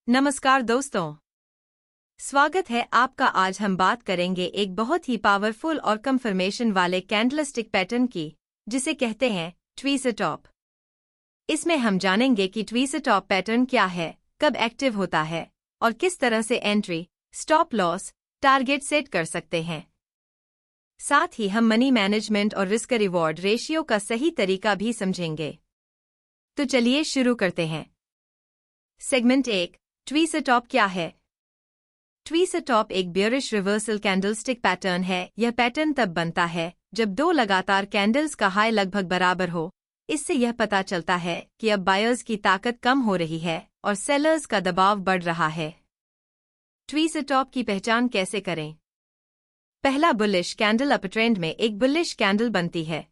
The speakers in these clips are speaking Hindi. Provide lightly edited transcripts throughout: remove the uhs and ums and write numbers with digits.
नमस्कार दोस्तों, स्वागत है आपका। आज हम बात करेंगे एक बहुत ही पावरफुल और कंफर्मेशन वाले कैंडलस्टिक पैटर्न की, जिसे कहते हैं ट्वीज़र टॉप। इसमें हम जानेंगे कि ट्वीज़र टॉप पैटर्न क्या है, कब एक्टिव होता है और किस तरह से entry, stop loss, target set कर सकते हैं। साथ ही हम मनी मैनेजमेंट और रिस्क रिवॉर्ड रेशियो का सही तरीका भी समझेंगे। तो चलिए शुरू करते हैं। सेगमेंट 1, ट्वीज़र टॉप क्या है? ट्वीज़र टॉप एक बियरिश रिवर्सल कैंडलस्टिक पैटर्न है। यह पैटर्न तब बनता है जब दो लगातार कैंडल्स का हाई लगभग बराबर हो। इससे यह पता चलता है कि अब बायर्स की ताकत कम हो रही है और सेलर्स का दबाव बढ़ रहा है। ट्वीज़र टॉप की पहचान कैसे करें? पहला, बुलिश कैंडल अप ट्रेंड में एक बुलिश कैंडल बनती है।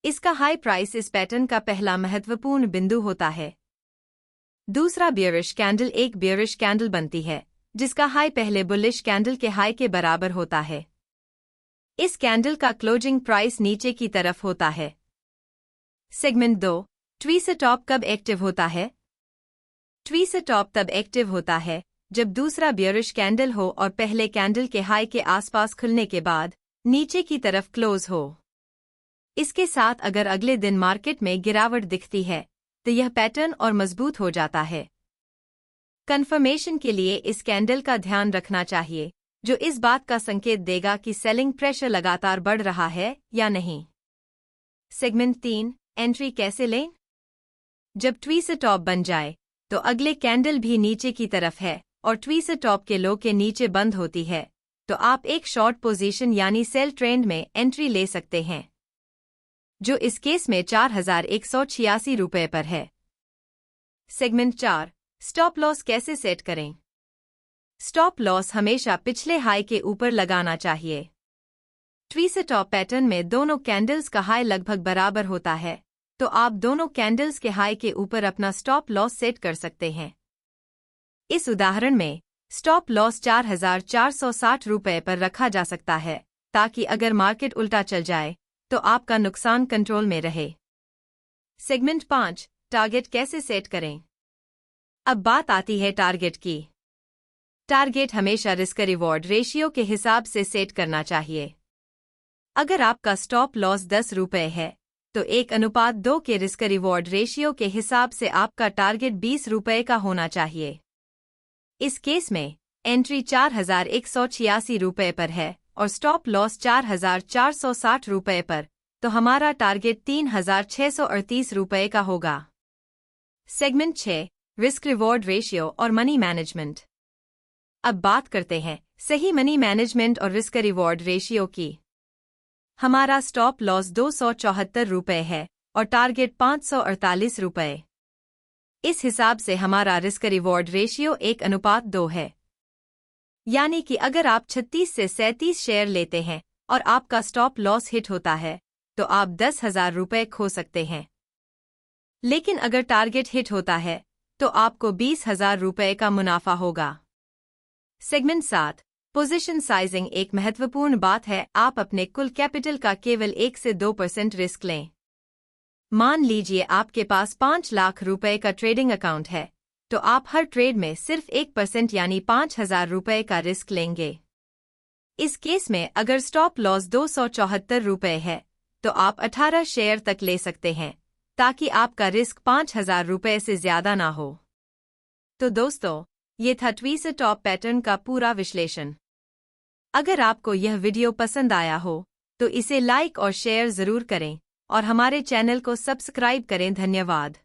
इसका हाई प्राइस इस पैटर्न का पहला महत्वपूर्ण बिंदु होता है। दूसरा, बियरिश कैंडल एक बियरिश कैंडल बनती है जिसका हाई पहले बुलिश कैंडल के हाई के बराबर होता है। इस कैंडल का क्लोजिंग प्राइस नीचे की तरफ होता है। सेगमेंट 2, ट्वीज़र टॉप कब एक्टिव होता है? ट्वीज़र टॉप तब एक्टिव होता है जब दूसरा बियरिश कैंडल हो और पहले कैंडल के हाई के आसपास खुलने के बाद नीचे की तरफ क्लोज हो। इसके साथ अगर अगले दिन मार्केट में गिरावट दिखती है तो यह पैटर्न और मजबूत हो जाता है। कंफर्मेशन के लिए इस कैंडल का ध्यान रखना चाहिए, जो इस बात का संकेत देगा कि सेलिंग प्रेशर लगातार बढ़ रहा है या नहीं। सेगमेंट 3, एंट्री कैसे लें? जब ट्वीज़र टॉप बन जाए तो अगले कैंडल भी नीचे की तरफ है और ट्वीज़र टॉप के लो के नीचे बंद होती है, तो आप एक शॉर्ट पोजीशन यानी सेल ट्रेंड में एंट्री ले सकते हैं, जो इस केस में 4,186 रुपये पर है। सेगमेंट 4, स्टॉप लॉस कैसे सेट करें? स्टॉप लॉस हमेशा पिछले हाई के ऊपर लगाना चाहिए। ट्वीज़र टॉप पैटर्न में दोनों कैंडल्स का हाई लगभग बराबर होता है, तो आप दोनों कैंडल्स के हाई के ऊपर अपना स्टॉप लॉस सेट कर सकते हैं। इस उदाहरण में स्टॉप लॉस 4,460 रुपये पर रखा जा सकता है, ताकि अगर मार्केट उल्टा चल जाए तो आपका नुकसान कंट्रोल में रहे। सेगमेंट 5, टारगेट कैसे सेट करें? अब बात आती है टारगेट की। टारगेट हमेशा रिस्क रिवॉर्ड रेशियो के हिसाब से सेट करना चाहिए। अगर आपका स्टॉप लॉस 10 रुपये है तो 1:2 के रिस्क रिवॉर्ड रेशियो के हिसाब से आपका टारगेट 20 रुपये का होना चाहिए। इस केस में एंट्री 4,186 रुपये पर है और स्टॉप लॉस 4,460 रुपये पर, तो हमारा टारगेट 3,638 रुपये का होगा। सेगमेंट 6, रिस्क रिवॉर्ड रेशियो और मनी मैनेजमेंट। अब बात करते हैं सही मनी मैनेजमेंट और रिस्क रिवॉर्ड रेशियो की। हमारा स्टॉप लॉस 274 रुपये है और टारगेट 548 रुपये। इस हिसाब से हमारा रिस्क रिवॉर्ड रेशियो 1:2 है। यानी कि अगर आप 36 से 37 शेयर लेते हैं और आपका स्टॉप लॉस हिट होता है तो आप 10,000 रुपये खो सकते हैं। लेकिन अगर टारगेट हिट होता है तो आपको 20,000 रुपये का मुनाफा होगा। सेगमेंट 7, पोजीशन साइजिंग एक महत्वपूर्ण बात है। आप अपने कुल कैपिटल का केवल 1 से 2% रिस्क लें। मान लीजिए आपके पास 5 लाख रुपये का ट्रेडिंग अकाउंट है, तो आप हर ट्रेड में सिर्फ 1% यानी 5,000 रुपये का रिस्क लेंगे। इस केस में अगर स्टॉप लॉस 274 रुपये है तो आप 18 शेयर तक ले सकते हैं, ताकि आपका रिस्क 5,000 रुपये से ज्यादा ना हो। तो दोस्तों, ये था ट्वीज़र टॉप पैटर्न का पूरा विश्लेषण। अगर आपको यह वीडियो पसंद आया हो तो इसे लाइक और शेयर जरूर करें और हमारे चैनल को सब्सक्राइब करें। धन्यवाद।